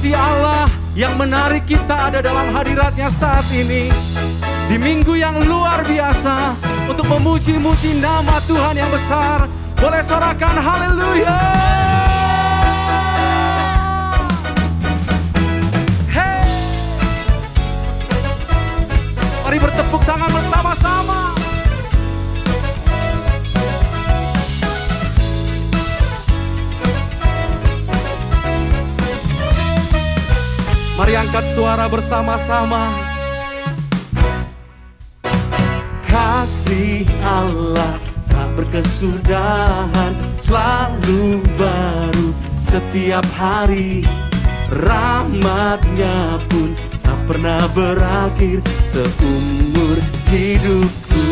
Kasih Allah yang menarik kita ada dalam hadiratnya saat ini. Di minggu yang luar biasa untuk memuji-muji nama Tuhan yang besar. Boleh sorakan haleluya. Hey, mari bertepuk tangan bersama-sama. Mari angkat suara bersama-sama. Kasih Allah tak berkesudahan, selalu baru setiap hari. Rahmat-Nya pun tak pernah berakhir seumur hidupku.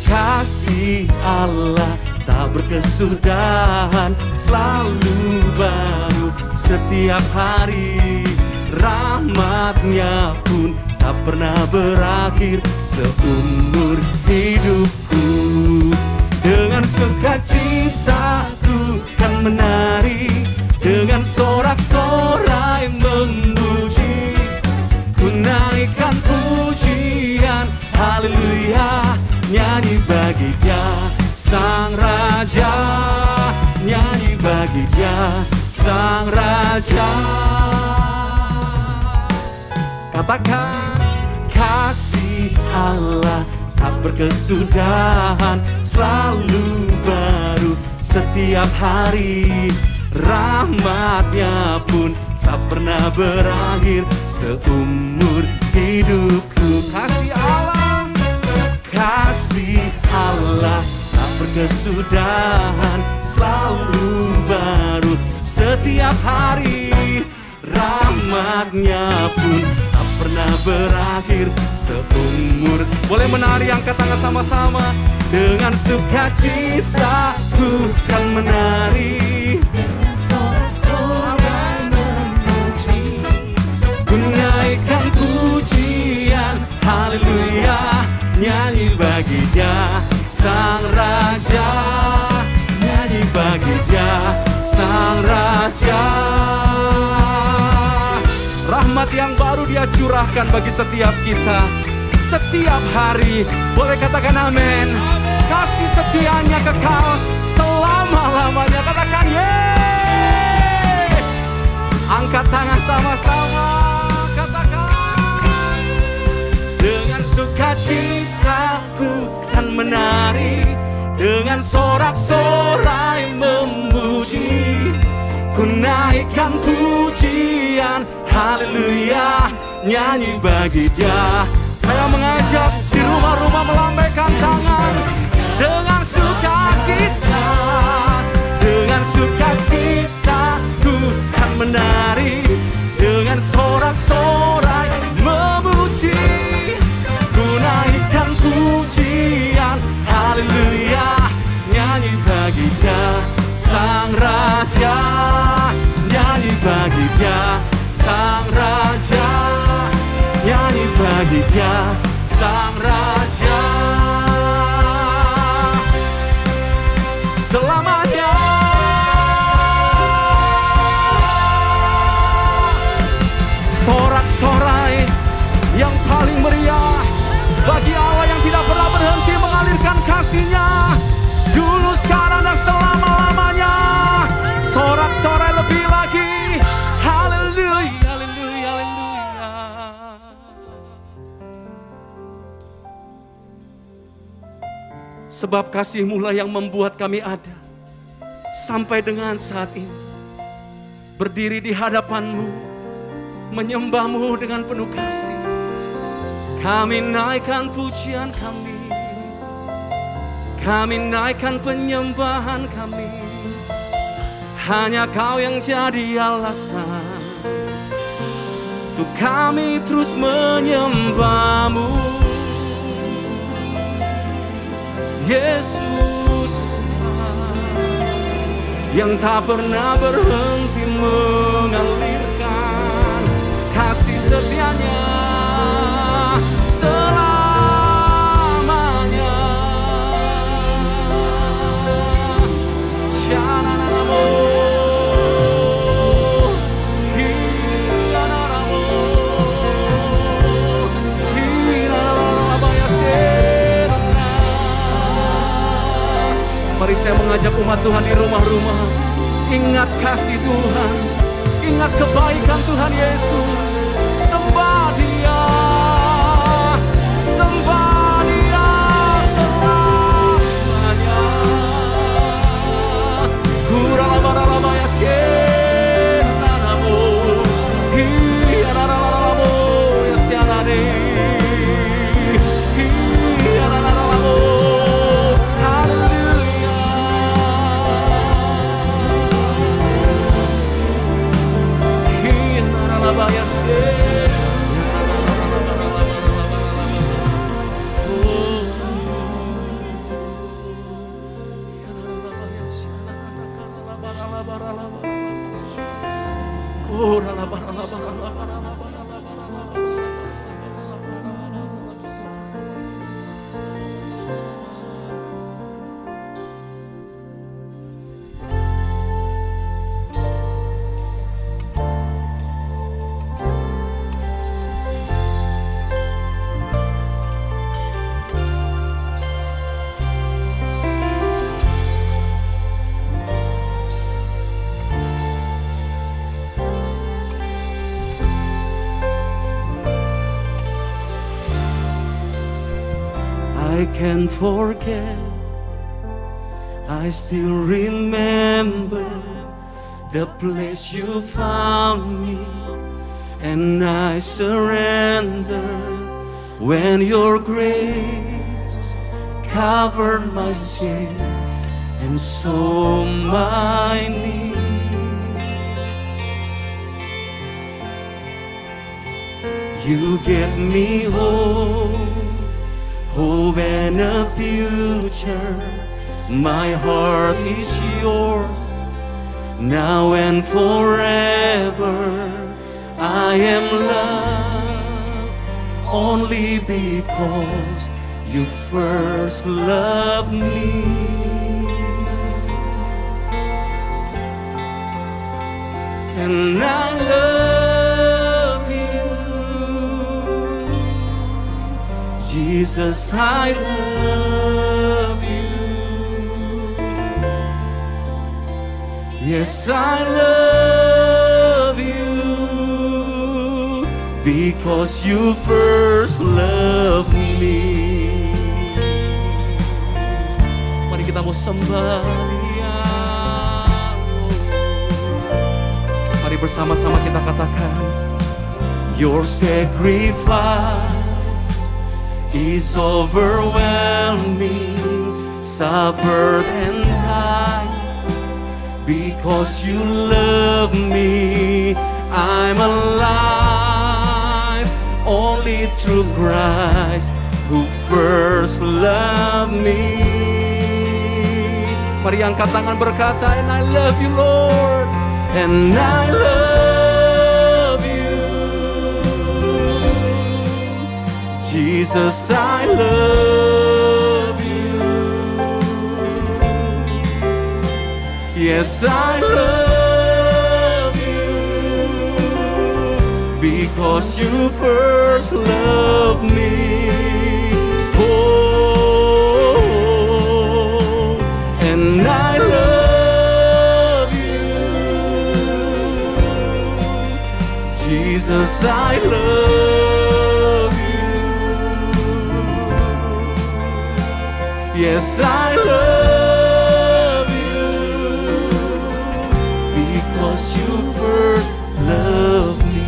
Kasih Allah tak berkesudahan, selalu baru setiap hari. Rahmat-Nya pun tak pernah berakhir seumur hidupku. Dengan sukacitaku kan menari, dengan sorak-sorai memuji. Ku naikkan pujian, haleluya, nyanyi bagi Dia Sang Raja, nyanyi bagi Dia Sang Raja. Katakan, kasih Allah tak berkesudahan, selalu baru setiap hari. Rahmat-Nya pun tak pernah berakhir seumur hidupku. Kasih Allah, kasih Allah tak berkesudahan, selalu baru setiap hari. Rahmat-Nya pun tak pernah berakhir seumur. Boleh menari, angkat tangan sama-sama. Dengan sukacita ku kan menari, dengan sorak-sorai memuji. Ku naikkan pujian, haleluya, nyanyi bagi Dia Sang Raja, nyanyi bagi Dia Sang Raja. Rahmat yang baru Dia curahkan bagi setiap kita setiap hari. Boleh katakan amin. Kasih setia-Nya kekal selama-lamanya. Katakan yeay. Angkat tangan sama-sama. Katakan, dengan sukacita ku kan menari, dengan sorak-sorai memuji. Ku naikkan pujian, haleluya, nyanyi bagi Dia. Saya mengajak di rumah-rumah melambaikan tangan dengan sukacita. Dengan sukacita ku kan menari, dengan sorak-sorai memuji. Ku naikkan pujian, haleluya, nyanyi bagi Dia Sang Raja, nyanyi bagi Dia Sang Raja, nyanyi bagi Dia Sang Raja. Selamanya sorak-sorai yang paling meriah bagi Allah yang tidak pernah berhenti mengalirkan kasih-Nya, dulu, sekarang, dan selama-lamanya. Sorak-sorai lebih lagi, haleluya, haleluya, haleluya. Sebab kasih-Mu lah yang membuat kami ada sampai dengan saat ini, berdiri di hadapan-Mu, menyembah-Mu dengan penuh kasih. Kami naikkan pujian kami naikkan penyembahan kami. Hanya Kau yang jadi alasan untuk kami terus menyembah-Mu, Yesus, yang tak pernah berhenti mengalirkan kasih setia-Nya selamanya. Saya mengajak umat Tuhan di rumah-rumah, ingat kasih Tuhan, ingat kebaikan Tuhan Yesus. Sembah Dia, sembah Dia selamanya. Kuralabara ya sienanamo, hiarararamo ya sianane, hiarararamo. I can't forget, I still remember the place you found me, and I surrendered when your grace covered my sin and saw my need. You gave me hope and a future. My heart is yours now and forever. I am loved only because you first loved me. And I love you, Jesus, I love you. Yes, I love you because you first loved me. Mari kita mau sembah Dia. Mari bersama-sama kita katakan, your sacrifice is overwhelming, suffered and died because you love me. I'm alive only through Christ who first loved me. Mari angkat tangan berkata, and I love you Lord, and I love you Jesus, I love you. Yes, I love you because you first loved me. Oh, and I love you, Jesus, I love you. Yes, I love you because you first loved me.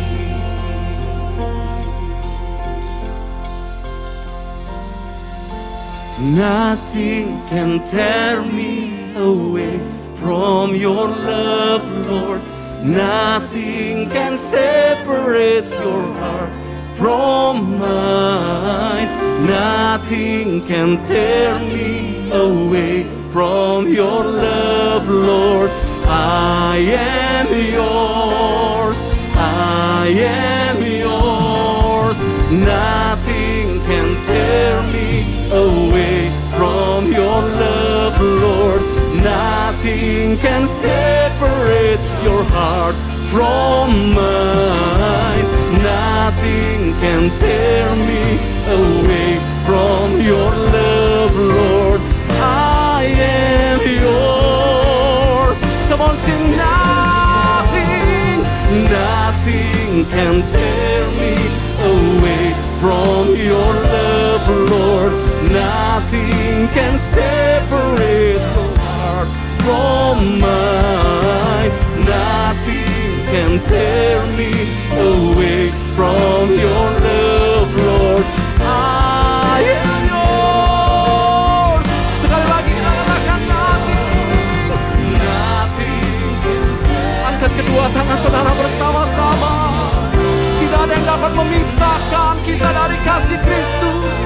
Nothing can tear me away from your love, Lord. Nothing can separate your heart from mine. Nothing can tear me away from your love, Lord. I am yours, I am yours. Nothing can tear me away from your love, Lord. Nothing can separate your heart from mine. Nothing can tear me away from your love, Lord. I am yours. can tear me away from your love, Lord. Nothing can separate your heart from mine. Nothing can tear me away from your love, Lord. I am yours. Sekali lagi kita katakan nothing. Angkat kedua tangan saudara bersama-sama. Tidak ada yang dapat memisahkan kita dari kasih Kristus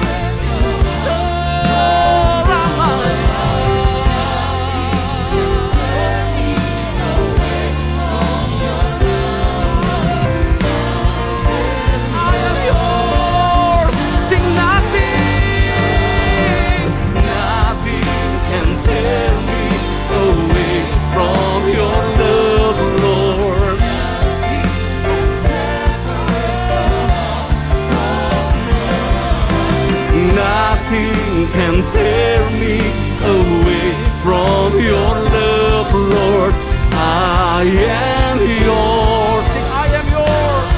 selamanya. I am yours. Sing nothing. Nothing can tear me away from your love, Lord. Nothing can tear me away from your love, Lord. I am yours. Sing, I am yours.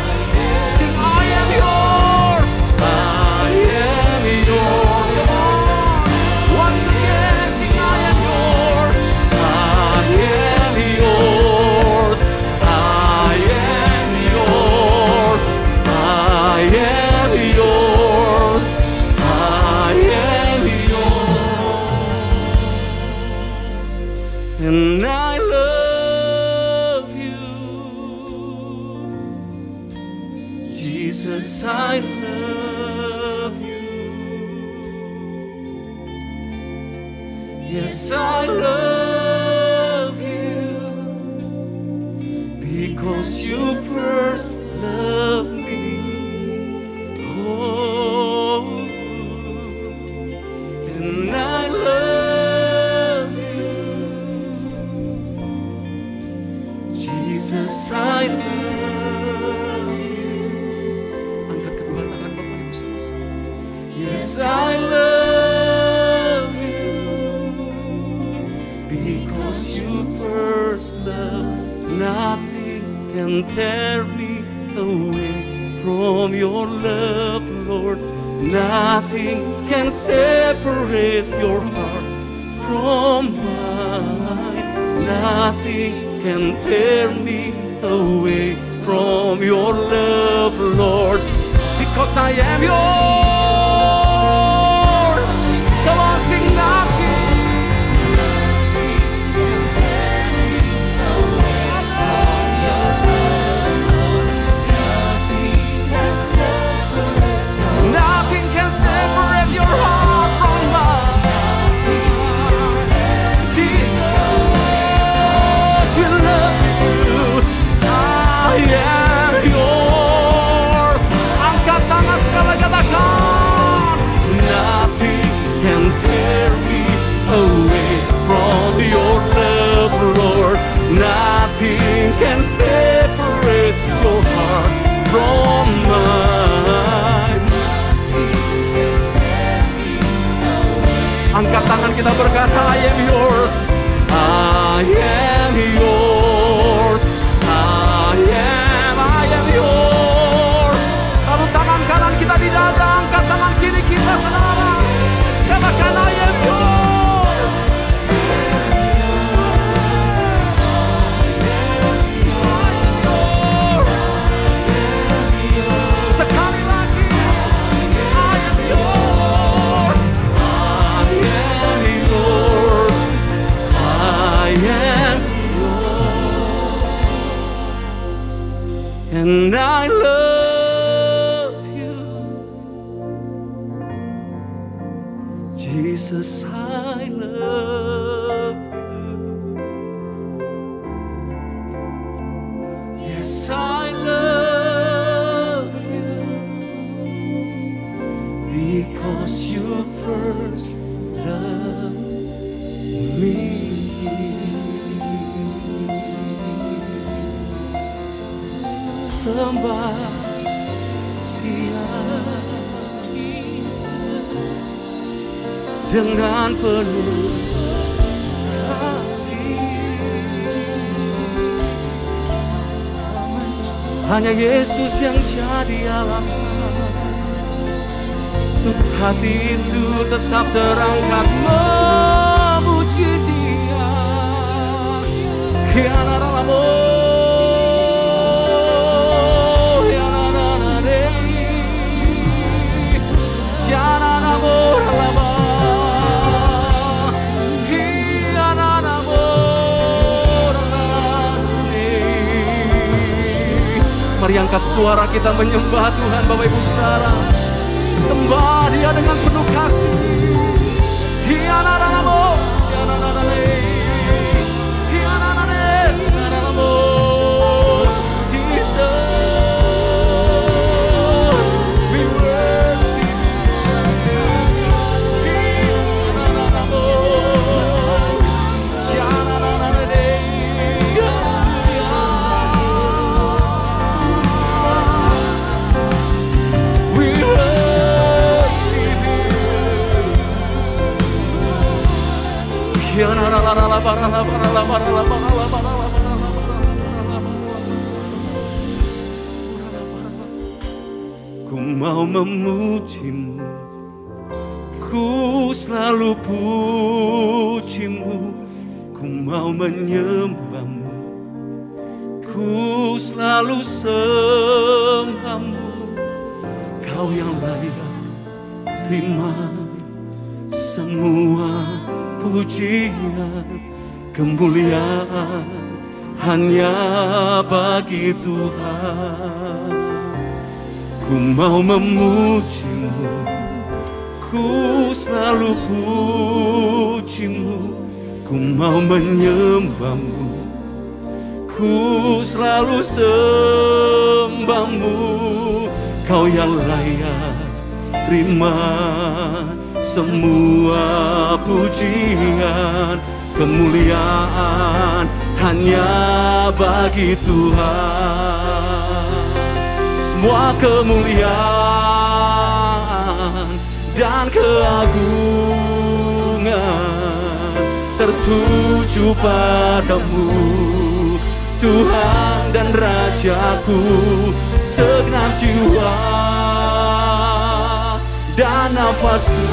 Sing, I am yours. I am yours. Come on. Once again, sing, I am yours. I am yours. I am yours. I am yours. I am yours, and I love you, Jesus. I love you. Yes, I love you because you first loved me. Oh. And I love you, Jesus. I love you. Angkat kedua tangan Bapak Ibu sama-sama. Yes, I love you because you first loved. Nothing can tear me away from your love, Lord. Nothing can separate your heart from mine. Nothing can tear me away from your love, Lord. Because I am yours. Come on, sing nothing. Nothing can separate your heart from mine. Jesus, we love you. I am yours. Angkat tangan sekali katakan, nothing can tear me away from your love, Lord. Nothing can separate your heart from mine. Angkat tangan kita berkata, I am yours. I am yours. I am yours. Taruh tangan kanan kita di dada, angkat tangan kiri kita, saudara. Katakan, I am yours. Sekali lagi, I am yours. I am yours. I am yours. And I love you, Jesus. I love you. Yes, I love you because you first loved me. Sembah Dia dengan penuh kasih. Hanya Yesus yang jadi alasan untuk hati itu tetap terangkat memuji Dia. Mari angkat suara kita menyembah Tuhan, Bapak Ibu Saudara. Sembah Dia dengan penuh kasih. Ku mau memujimu, ku selalu pujimu, ku mau menyembahmu, ku selalu sembahmu. Kau yang layak terima semua pujian, kemuliaan hanya bagi Tuhan. Ku mau memujimu, ku selalu pujimu, ku mau menyembahmu, ku selalu sembahmu. Kau yang layak terima semua pujian, kemuliaan hanya bagi Tuhan. Semua kemuliaan dan keagungan tertuju padamu, Tuhan dan Rajaku. Segenap jiwa dan nafasku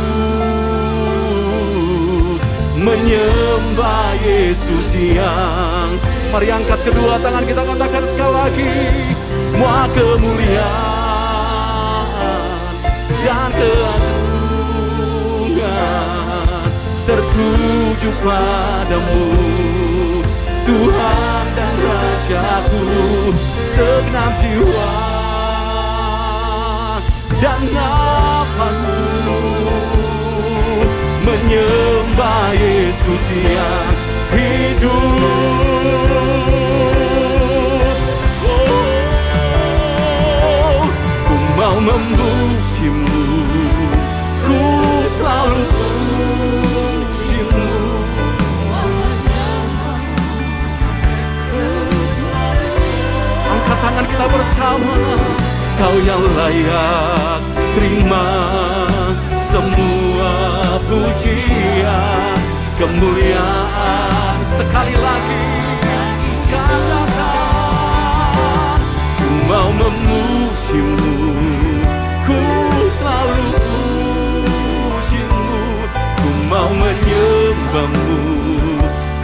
menyembah Yesus yang. Mari angkat kedua tangan kita, katakan sekali lagi. Semua kemuliaan dan keagungan tertuju padamu, Tuhan dan Rajaku. Segenap jiwa dan nafasku menyembah Yesus yang hidup. Ku mau memujimu, ku selalu pujimu. Angkat tangan kita bersama. Kau yang layak terima semua pujian, kemuliaan. Sekali lagi katakan, ku mau memujimu, ku selalu pujimu, ku mau menyembahmu,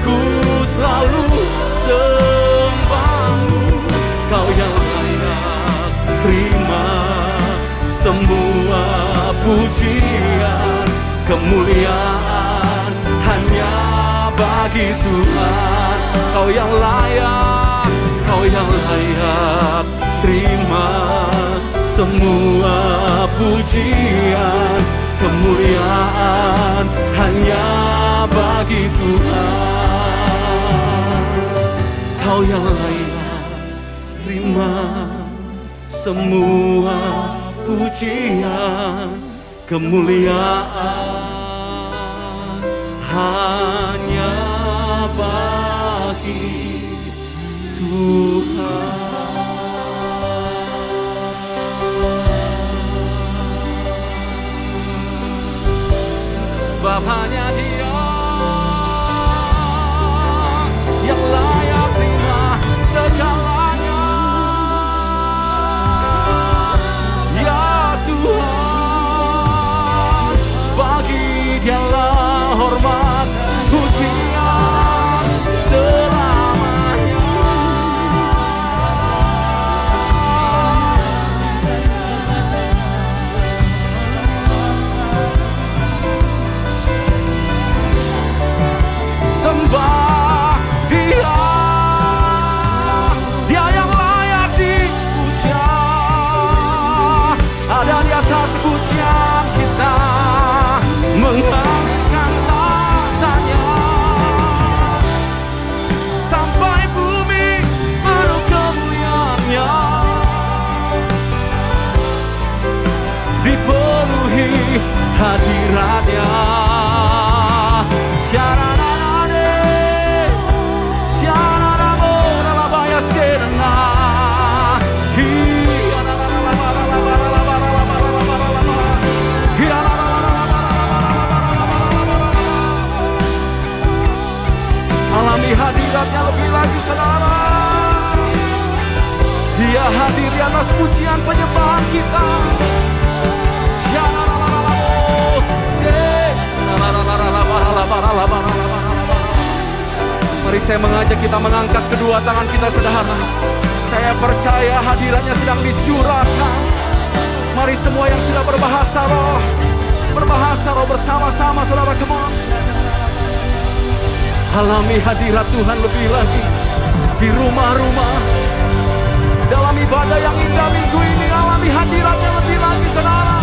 ku selalu sembahmu. Kau yang layak terima semua pujian, kemuliaan hanya bagi Tuhan. Kau yang layak, kau yang layak terima semua pujian, kemuliaan hanya bagi Tuhan. Kau yang layak terima semua pujian, kemuliaan hanya bagi Tuhan. Sebab hanya Dia yang layak terima segalanya. dipenuhi hadiratnya. Syaranane, syaranamo, nalabaya sedana. Alami hadiratnya lebih lagi, saudara. Dia hadir di atas pujian penyembahan kita. Mari saya mengajak kita mengangkat kedua tangan kita, saudara. Saya percaya hadiratnya sedang dicurahkan. Mari semua yang sudah berbahasa roh bersama-sama, saudara. Come on. Alami hadirat Tuhan lebih lagi di rumah-rumah. Dalam ibadah yang indah minggu ini, alami hadiratnya lebih lagi, saudara.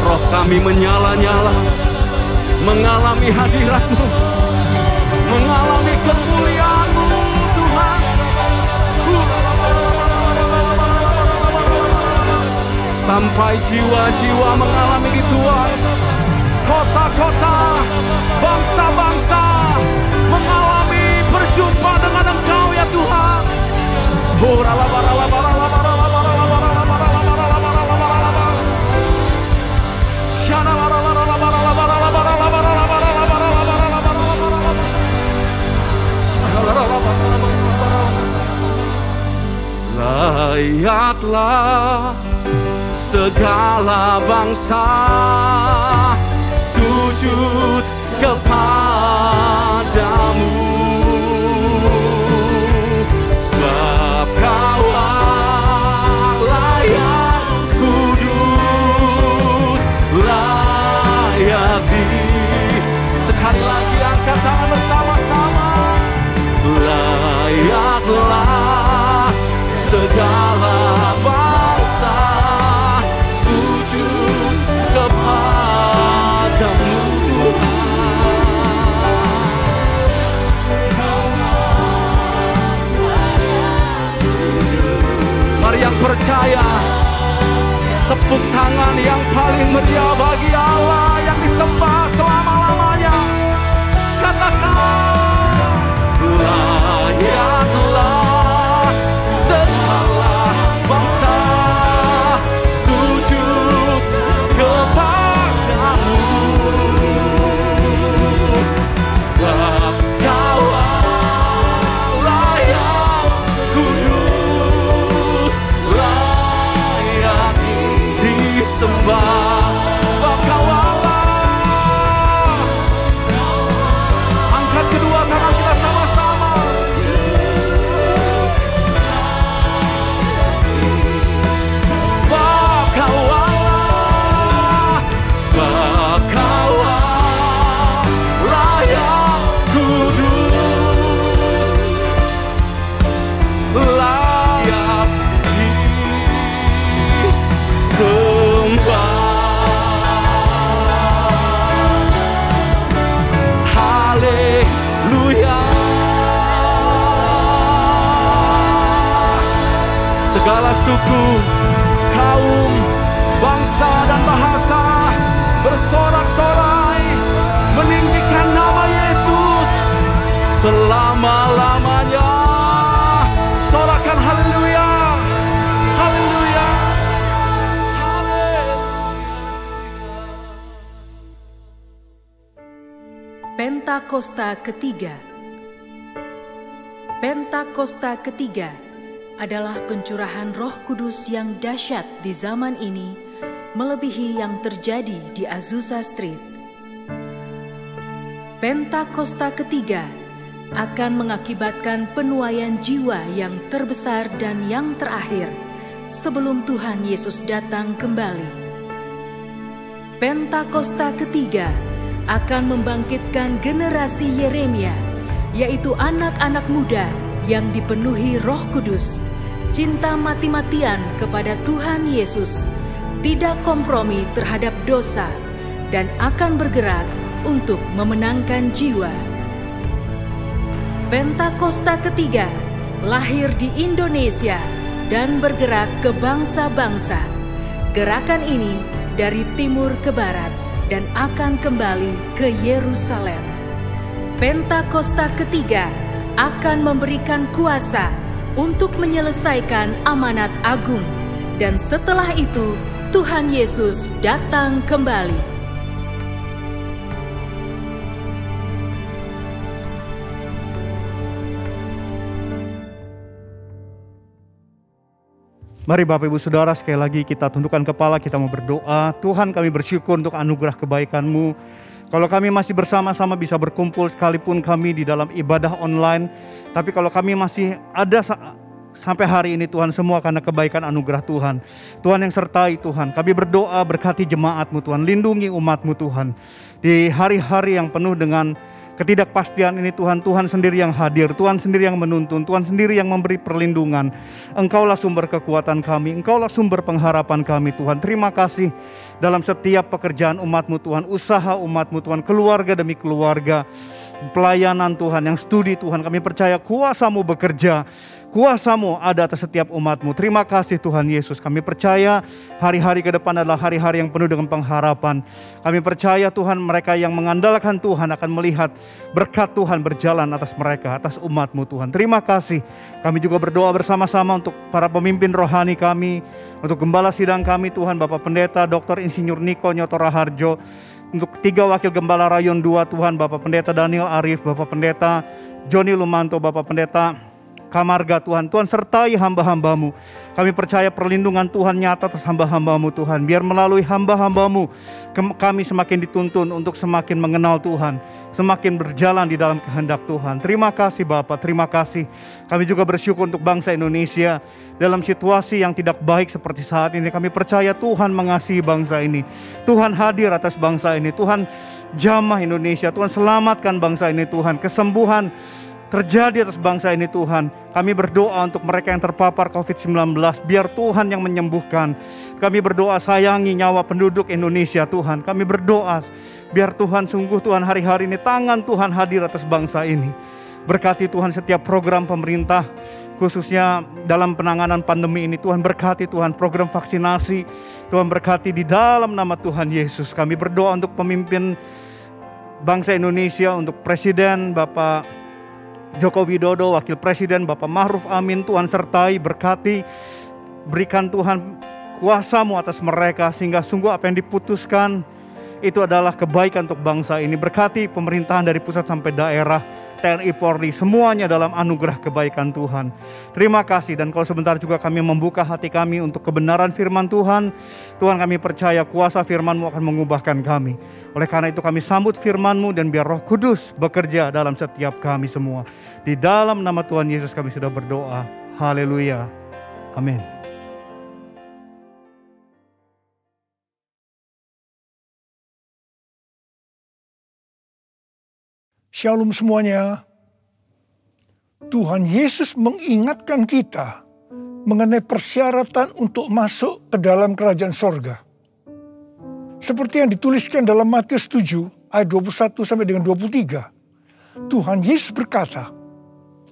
Roh kami menyala-nyala, mengalami hadirat-Mu, mengalami kemuliaan-Mu, Tuhan. Sampai jiwa-jiwa mengalami di Tuhan. Kota-kota, bangsa-bangsa mengalami berjumpa dengan Engkau ya Tuhan. Layaklah segala bangsa sujud kepadamu, sebab Kau layak kudus, layak di. Sekali lagi angkat tangan bersama-sama. Layaklah segala bangsa sujud kepadamu, Tuhan. Mari yang percaya, tepuk tangan yang paling meriah bagi Allah yang disembah selama-lamanya. Katakan, layaklah segala bangsa sujud kepadamu, sebab Kau layak kudus, layak disembah, sebab Kau Allah. Angkat kedua tangan kita sama-sama. Sebab Kau Allah, sebab Kau layak kudus, layak disembah. Haleluya. Segala suku, kaum, bangsa dan bahasa bersorak-sorai meninggikan nama Yesus selama-lamanya. Sorakan haleluya, haleluya, haleluya. Pentakosta ketiga. Pentakosta ketiga adalah pencurahan Roh Kudus yang dahsyat di zaman ini, melebihi yang terjadi di Azusa Street. Pentakosta ketiga akan mengakibatkan penuaian jiwa yang terbesar dan yang terakhir sebelum Tuhan Yesus datang kembali. Pentakosta ketiga akan membangkitkan generasi Yeremia, yaitu anak-anak muda yang dipenuhi Roh Kudus, cinta mati-matian kepada Tuhan Yesus, tidak kompromi terhadap dosa, dan akan bergerak untuk memenangkan jiwa. Pentakosta ketiga lahir di Indonesia dan bergerak ke bangsa-bangsa. Gerakan ini dari timur ke barat dan akan kembali ke Yerusalem. Pentakosta ketiga akan memberikan kuasa untuk menyelesaikan amanat agung, dan setelah itu Tuhan Yesus datang kembali. Mari Bapak Ibu Saudara, sekali lagi kita tundukkan kepala, kita mau berdoa. Tuhan, kami bersyukur untuk anugerah kebaikan-Mu. Kalau kami masih bersama-sama bisa berkumpul sekalipun kami di dalam ibadah online, tapi kalau kami masih ada sampai hari ini Tuhan, semua karena kebaikan anugerah Tuhan. Tuhan yang sertai Tuhan, kami berdoa berkati jemaat-Mu Tuhan, lindungi umat-Mu Tuhan. Di hari-hari yang penuh dengan ketidakpastian ini Tuhan, Tuhan sendiri yang hadir, Tuhan sendiri yang menuntun, Tuhan sendiri yang memberi perlindungan. Engkaulah sumber kekuatan kami, Engkaulah sumber pengharapan kami Tuhan. Terima kasih dalam setiap pekerjaan umat-Mu Tuhan, usaha umat-Mu Tuhan, keluarga demi keluarga, pelayanan Tuhan, yang studi Tuhan. Kami percaya kuasa-Mu bekerja, kuasa-Mu ada atas setiap umat-Mu. Terima kasih Tuhan Yesus. Kami percaya hari-hari ke depan adalah hari-hari yang penuh dengan pengharapan. Kami percaya Tuhan, mereka yang mengandalkan Tuhan akan melihat berkat Tuhan berjalan atas mereka, atas umat-Mu Tuhan. Terima kasih. Kami juga berdoa bersama-sama untuk para pemimpin rohani kami, untuk gembala sidang kami Tuhan, Bapak Pendeta Dr. Insinyur Niko Nyoto Raharjo, untuk 3 wakil gembala rayon 2 Tuhan, Bapak Pendeta Daniel Arif, Bapak Pendeta Joni Lumanto, Bapak Pendeta Kamarga Tuhan. Tuhan sertai hamba-hamba-Mu. Kami percaya perlindungan Tuhan nyata atas hamba-hamba-Mu Tuhan. Biar melalui hamba-hamba-Mu kami semakin dituntun untuk semakin mengenal Tuhan, semakin berjalan di dalam kehendak Tuhan. Terima kasih Bapa, terima kasih. Kami juga bersyukur untuk bangsa Indonesia dalam situasi yang tidak baik seperti saat ini. Kami percaya Tuhan mengasihi bangsa ini. Tuhan hadir atas bangsa ini. Tuhan jamah Indonesia. Tuhan selamatkan bangsa ini Tuhan. Kesembuhan terjadi atas bangsa ini Tuhan. Kami berdoa untuk mereka yang terpapar COVID-19, biar Tuhan yang menyembuhkan. Kami berdoa sayangi nyawa penduduk Indonesia Tuhan. Kami berdoa biar Tuhan, sungguh Tuhan, hari-hari ini tangan Tuhan hadir atas bangsa ini. Berkati Tuhan setiap program pemerintah, khususnya dalam penanganan pandemi ini. Tuhan berkati Tuhan program vaksinasi. Tuhan berkati di dalam nama Tuhan Yesus. Kami berdoa untuk pemimpin bangsa Indonesia, untuk Presiden Bapak Joko Widodo, Wakil Presiden Bapak Ma'ruf Amin. Tuhan sertai, berkati, berikan Tuhan kuasa-Mu atas mereka, sehingga sungguh apa yang diputuskan itu adalah kebaikan untuk bangsa ini. Berkati pemerintahan dari pusat sampai daerah, TNI Polri, semuanya dalam anugerah kebaikan Tuhan. Terima kasih. Dan kalau sebentar juga kami membuka hati kami untuk kebenaran firman Tuhan. Tuhan, kami percaya kuasa firman-Mu akan mengubahkan kami. Oleh karena itu kami sambut firman-Mu, dan biar Roh Kudus bekerja dalam setiap kami semua. Di dalam nama Tuhan Yesus kami sudah berdoa. Haleluya. Amin. Shalom semuanya. Tuhan Yesus mengingatkan kita mengenai persyaratan untuk masuk ke dalam kerajaan sorga. Seperti yang dituliskan dalam Matius 7 ayat 21 sampai dengan 23. Tuhan Yesus berkata,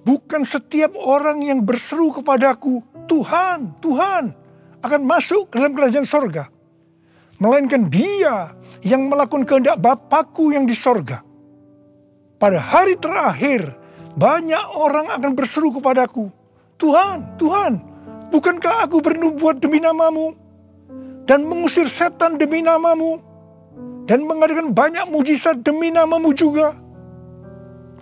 bukan setiap orang yang berseru kepadaku, Tuhan, Tuhan, akan masuk ke dalam kerajaan sorga. Melainkan dia yang melakukan kehendak Bapa-Ku yang di sorga. Pada hari terakhir, banyak orang akan berseru kepadaku, Tuhan, Tuhan, bukankah aku bernubuat demi nama-Mu, dan mengusir setan demi nama-Mu, dan mengadakan banyak mujizat demi nama-Mu juga?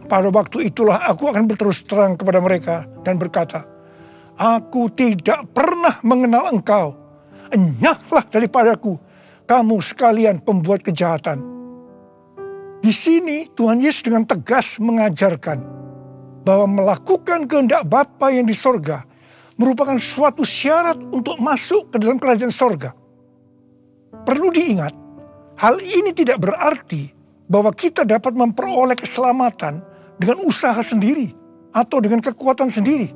Pada waktu itulah aku akan berterus terang kepada mereka dan berkata, aku tidak pernah mengenal engkau, enyahlah daripadaku, kamu sekalian pembuat kejahatan. Di sini Tuhan Yesus dengan tegas mengajarkan bahwa melakukan kehendak Bapa yang di sorga merupakan suatu syarat untuk masuk ke dalam kerajaan sorga. Perlu diingat, hal ini tidak berarti bahwa kita dapat memperoleh keselamatan dengan usaha sendiri atau dengan kekuatan sendiri.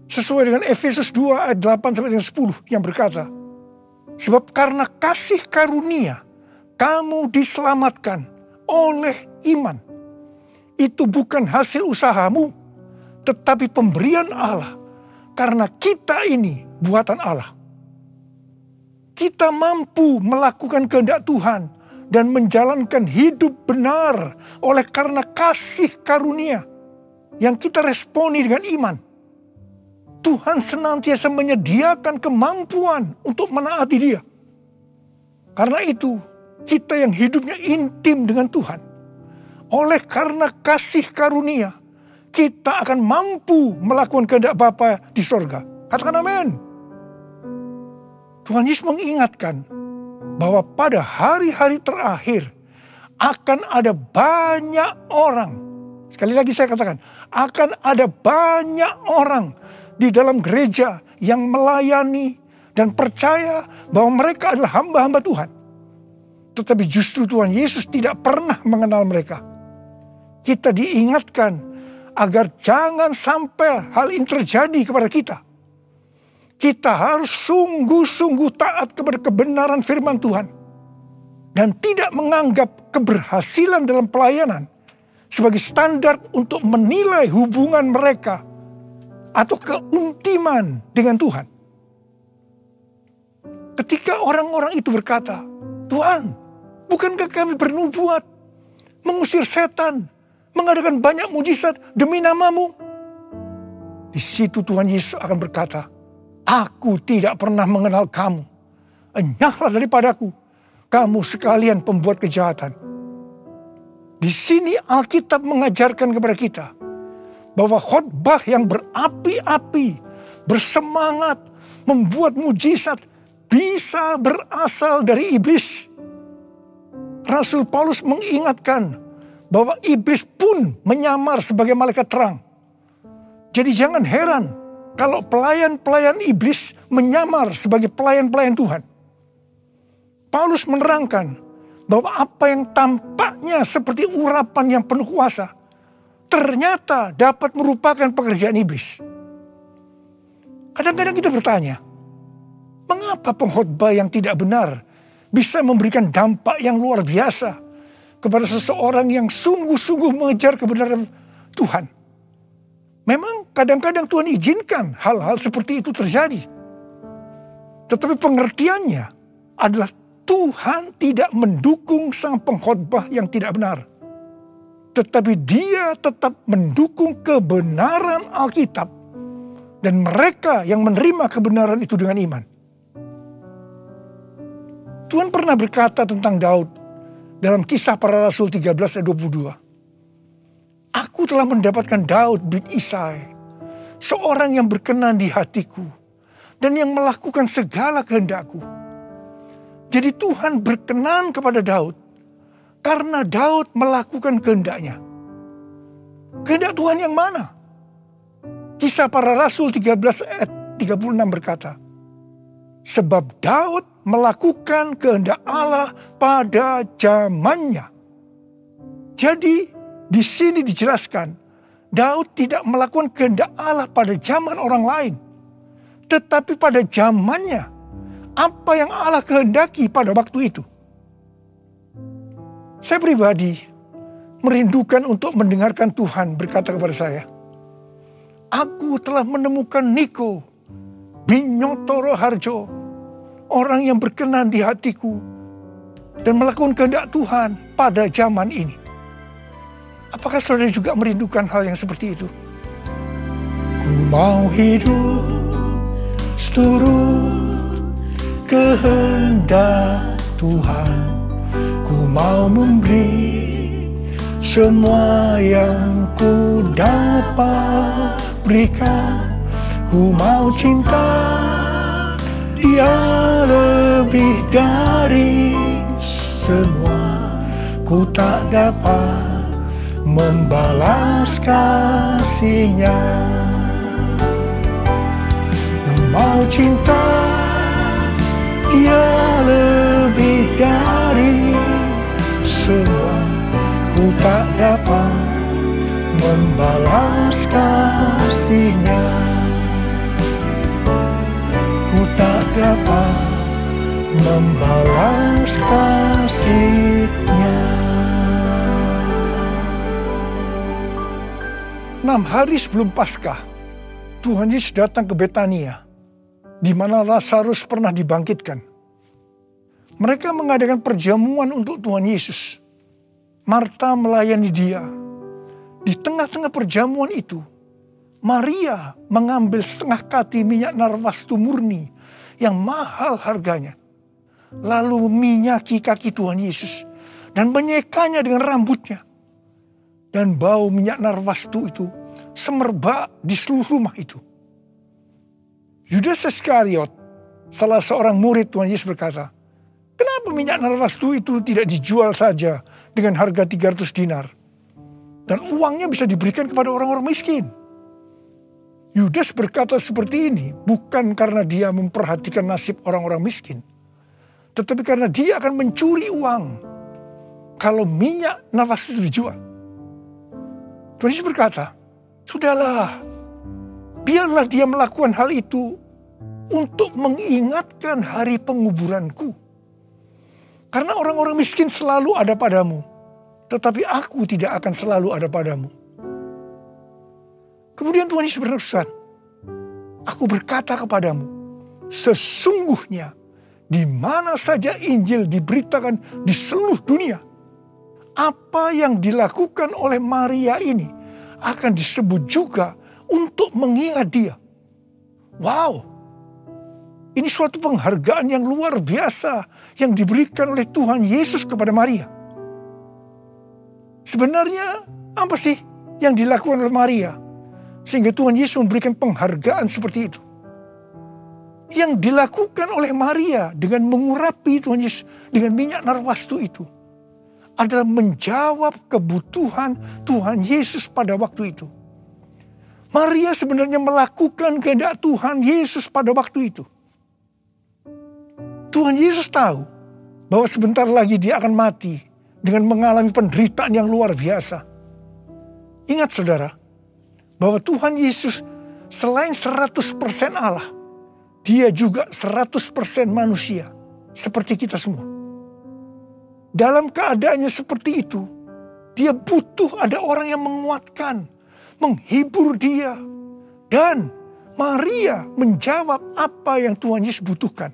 Sesuai dengan Efesus 2 ayat 8 sampai dengan 10 yang berkata, sebab karena kasih karunia kamu diselamatkan oleh iman. Itu bukan hasil usahamu, tetapi pemberian Allah. Karena kita ini buatan Allah. Kita mampu melakukan kehendak Tuhan dan menjalankan hidup benar oleh karena kasih karunia yang kita responi dengan iman. Tuhan senantiasa menyediakan kemampuan untuk menaati Dia. Karena itu, kita yang hidupnya intim dengan Tuhan, oleh karena kasih karunia, kita akan mampu melakukan kehendak Bapa di sorga. Katakan amin. Tuhan Yesus mengingatkan bahwa pada hari-hari terakhir akan ada banyak orang. Sekali lagi saya katakan, akan ada banyak orang di dalam gereja yang melayani dan percaya bahwa mereka adalah hamba-hamba Tuhan. Tetapi justru Tuhan Yesus tidak pernah mengenal mereka. Kita diingatkan agar jangan sampai hal ini terjadi kepada kita. Kita harus sungguh-sungguh taat kepada kebenaran firman Tuhan. Dan tidak menganggap keberhasilan dalam pelayanan sebagai standar untuk menilai hubungan mereka atau keuntiman dengan Tuhan. Ketika orang-orang itu berkata, Tuhan, bukankah kami bernubuat, mengusir setan, mengadakan banyak mujizat demi nama-Mu? Di situ Tuhan Yesus akan berkata, aku tidak pernah mengenal kamu. Enyahlah daripadaku, kamu sekalian pembuat kejahatan. Di sini Alkitab mengajarkan kepada kita bahwa khotbah yang berapi-api, bersemangat, membuat mujizat bisa berasal dari iblis. Rasul Paulus mengingatkan bahwa iblis pun menyamar sebagai malaikat terang. Jadi jangan heran kalau pelayan-pelayan iblis menyamar sebagai pelayan-pelayan Tuhan. Paulus menerangkan bahwa apa yang tampaknya seperti urapan yang penuh kuasa, ternyata dapat merupakan pekerjaan iblis. Kadang-kadang kita bertanya, mengapa pengkhotbah yang tidak benar bisa memberikan dampak yang luar biasa kepada seseorang yang sungguh-sungguh mengejar kebenaran Tuhan? Memang kadang-kadang Tuhan izinkan hal-hal seperti itu terjadi. Tetapi pengertiannya adalah Tuhan tidak mendukung sang pengkhotbah yang tidak benar. Tetapi Dia tetap mendukung kebenaran Alkitab. Dan mereka yang menerima kebenaran itu dengan iman. Tuhan pernah berkata tentang Daud dalam Kisah Para Rasul 13 ayat 22. Aku telah mendapatkan Daud bin Isai, seorang yang berkenan di hatiku dan yang melakukan segala kehendakku. Jadi Tuhan berkenan kepada Daud karena Daud melakukan kehendaknya. Kehendak Tuhan yang mana? Kisah Para Rasul 13 ayat 36 berkata, sebab Daud melakukan kehendak Allah pada zamannya. Jadi di sini dijelaskan, Daud tidak melakukan kehendak Allah pada zaman orang lain. Tetapi pada zamannya, apa yang Allah kehendaki pada waktu itu. Saya pribadi merindukan untuk mendengarkan Tuhan berkata kepada saya, aku telah menemukan Niko bin Nyotoro Harjo, orang yang berkenan di hatiku dan melakukan kehendak Tuhan pada zaman ini. Apakah saudara juga merindukan hal yang seperti itu? Ku mau hidup seturut kehendak Tuhan. Ku mau memberi semua yang ku dapat berikan. Ku mau cinta Dia lebih dari semua. Ku tak dapat membalas kasih-Nya. Ku mau cinta Dia lebih dari semua. Ku tak dapat membalas kasih-Nya. Ku tak dapat membalas kasih-Nya. 6 hari sebelum Paskah, Tuhan Yesus datang ke Betania, di mana Lazarus pernah dibangkitkan. Mereka mengadakan perjamuan untuk Tuhan Yesus. Marta melayani Dia. Di tengah-tengah perjamuan itu, Maria mengambil setengah kati minyak narwastu murni yang mahal harganya, lalu meminyaki kaki Tuhan Yesus dan menyekanya dengan rambutnya. Dan bau minyak narwastu itu semerbak di seluruh rumah itu. Yudas Iskariot, salah seorang murid Tuhan Yesus berkata, "Kenapa minyak narwastu itu tidak dijual saja dengan harga 300 dinar? Dan uangnya bisa diberikan kepada orang-orang miskin." Yudas berkata seperti ini bukan karena dia memperhatikan nasib orang-orang miskin, tetapi karena dia akan mencuri uang kalau minyak narwastu itu dijual. Tuhan Yesus berkata, "Sudahlah, biarlah dia melakukan hal itu untuk mengingatkan hari penguburanku. Karena orang-orang miskin selalu ada padamu, tetapi aku tidak akan selalu ada padamu." Kemudian Tuhan Yesus berpesan, "Aku berkata kepadamu, sesungguhnya di mana saja Injil diberitakan di seluruh dunia, apa yang dilakukan oleh Maria ini akan disebut juga untuk mengingat dia." Wow, ini suatu penghargaan yang luar biasa yang diberikan oleh Tuhan Yesus kepada Maria. Sebenarnya apa sih yang dilakukan oleh Maria sehingga Tuhan Yesus memberikan penghargaan seperti itu? Yang dilakukan oleh Maria dengan mengurapi Tuhan Yesus dengan minyak narwastu itu adalah menjawab kebutuhan Tuhan Yesus pada waktu itu. Maria sebenarnya melakukan kehendak Tuhan Yesus pada waktu itu. Tuhan Yesus tahu bahwa sebentar lagi dia akan mati dengan mengalami penderitaan yang luar biasa. Ingat saudara, bahwa Tuhan Yesus selain 100% Allah, dia juga 100% manusia seperti kita semua. Dalam keadaannya seperti itu, dia butuh ada orang yang menguatkan, menghibur dia. Dan Maria menjawab apa yang Tuhan Yesus butuhkan.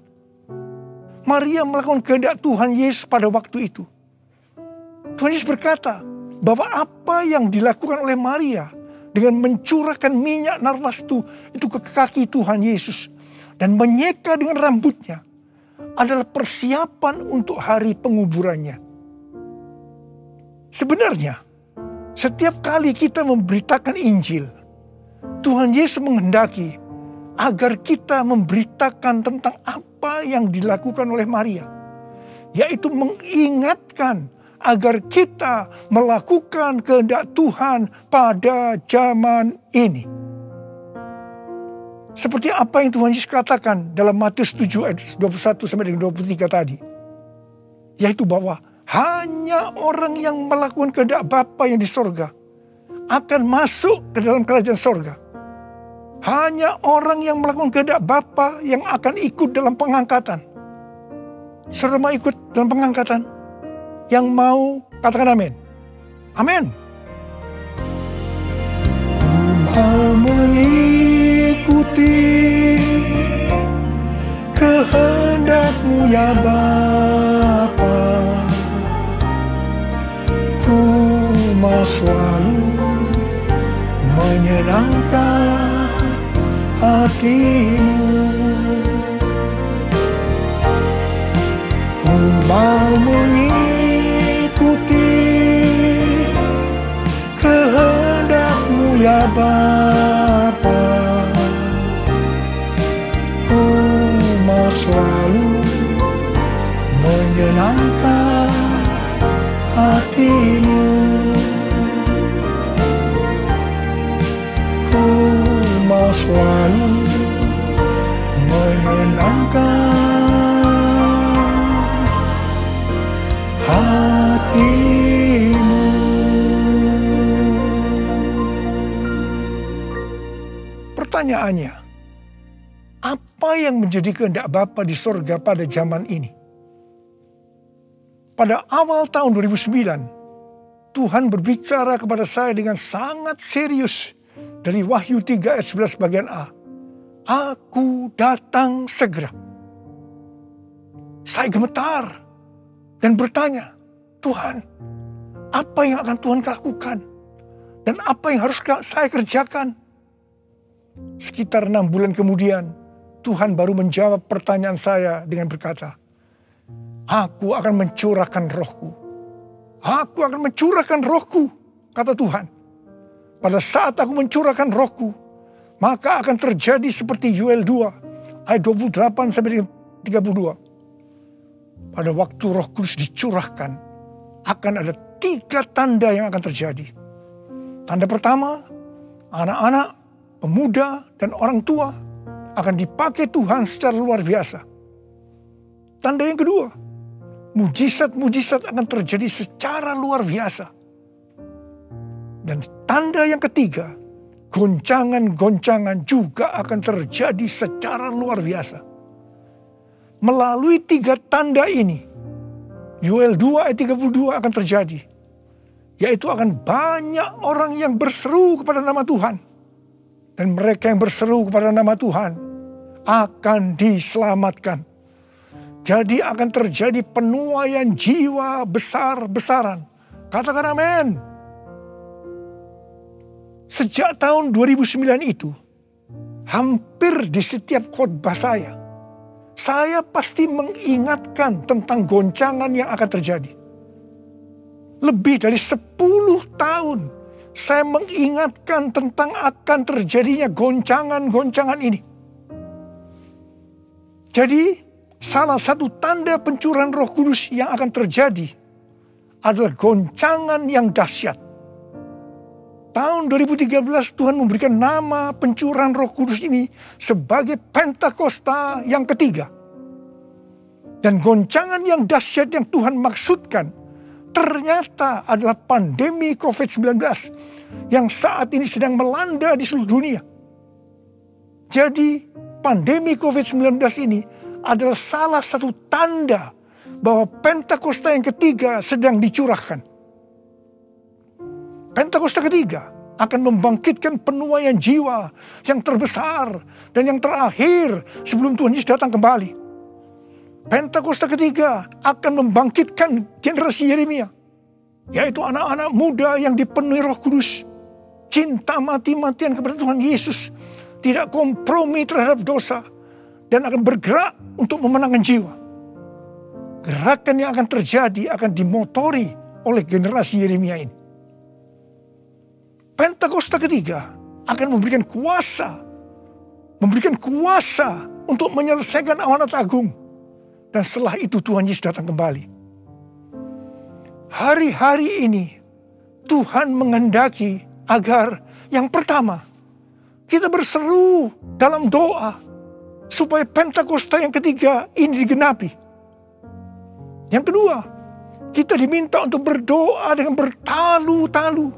Maria melakukan kehendak Tuhan Yesus pada waktu itu. Tuhan Yesus berkata bahwa apa yang dilakukan oleh Maria dengan mencurahkan minyak narwastu itu ke kaki Tuhan Yesus dan menyeka dengan rambutnya adalah persiapan untuk hari penguburannya. Sebenarnya, setiap kali kita memberitakan Injil, Tuhan Yesus menghendaki agar kita memberitakan tentang apa yang dilakukan oleh Maria, yaitu mengingatkan agar kita melakukan kehendak Tuhan pada zaman ini. Seperti apa yang Tuhan Yesus katakan dalam Matius 7 ayat 21 sampai dengan 23 tadi. Yaitu bahwa hanya orang yang melakukan kehendak Bapa yang di sorga akan masuk ke dalam kerajaan sorga. Hanya orang yang melakukan kehendak Bapa yang akan ikut dalam pengangkatan. Saudara mau ikut dalam pengangkatan? Yang mau katakan amin. Amin. Mau mengikuti kehendak-Mu ya Bapa. Ku mau selalu menyenangkan hati-Mu. Ku mau mengikuti kehendak-Mu ya Bapa. Ku mau selalu menyenangkan hati-Mu. Ku mau selalu menyenangkan hati-Mu. Pertanyaannya, apa yang menjadi kehendak Bapa di sorga pada zaman ini? pada awal tahun 2009, Tuhan berbicara kepada saya dengan sangat serius dari Wahyu 3 ayat 11 bagian A. Aku datang segera. Saya gemetar dan bertanya, Tuhan, apa yang akan Tuhan lakukan? Dan apa yang harus saya kerjakan? Sekitar 6 bulan kemudian, Tuhan baru menjawab pertanyaan saya dengan berkata, Aku akan mencurahkan rohku. Aku akan mencurahkan rohku, kata Tuhan. Pada saat aku mencurahkan rohku, maka akan terjadi seperti Yoel 2, ayat 28 sampai 32. Pada waktu Roh Kudus dicurahkan, akan ada 3 tanda yang akan terjadi. Tanda pertama, anak-anak, pemuda, dan orang tua akan dipakai Tuhan secara luar biasa. Tanda yang kedua, mujizat-mujizat akan terjadi secara luar biasa. Dan tanda yang ketiga, goncangan-goncangan juga akan terjadi secara luar biasa. Melalui 3 tanda ini, Yoel 2 ayat 32 akan terjadi. Yaitu akan banyak orang yang berseru kepada nama Tuhan. Dan mereka yang berseru kepada nama Tuhan akan diselamatkan. Jadi akan terjadi penuaian jiwa besar-besaran. Katakan amin. Sejak tahun 2009 itu, hampir di setiap khotbah saya pasti mengingatkan tentang goncangan yang akan terjadi. Lebih dari 10 tahun saya mengingatkan tentang akan terjadinya goncangan-goncangan ini. Jadi salah satu tanda pencurahan Roh Kudus yang akan terjadi adalah goncangan yang dahsyat. Tahun 2013 Tuhan memberikan nama pencurahan Roh Kudus ini sebagai Pentakosta yang ketiga. Dan goncangan yang dahsyat yang Tuhan maksudkan ternyata adalah pandemi COVID-19 yang saat ini sedang melanda di seluruh dunia. Jadi pandemi COVID-19 ini adalah salah satu tanda bahwa Pentakosta yang ketiga sedang dicurahkan. Pentakosta ketiga akan membangkitkan penuaian jiwa yang terbesar dan yang terakhir sebelum Tuhan Yesus datang kembali. Pentakosta ketiga akan membangkitkan generasi Yeremia, yaitu anak-anak muda yang dipenuhi Roh Kudus, cinta mati-matian kepada Tuhan Yesus, tidak kompromi terhadap dosa, dan akan bergerak untuk memenangkan jiwa. Gerakan yang akan terjadi akan dimotori oleh generasi Yeremia ini. Pentakosta ketiga akan memberikan kuasa untuk menyelesaikan amanat agung. Dan setelah itu Tuhan Yesus datang kembali. Hari-hari ini Tuhan menghendaki agar yang pertama, kita berseru dalam doa supaya Pentakosta yang ketiga ini digenapi. Yang kedua, kita diminta untuk berdoa dengan bertalu-talu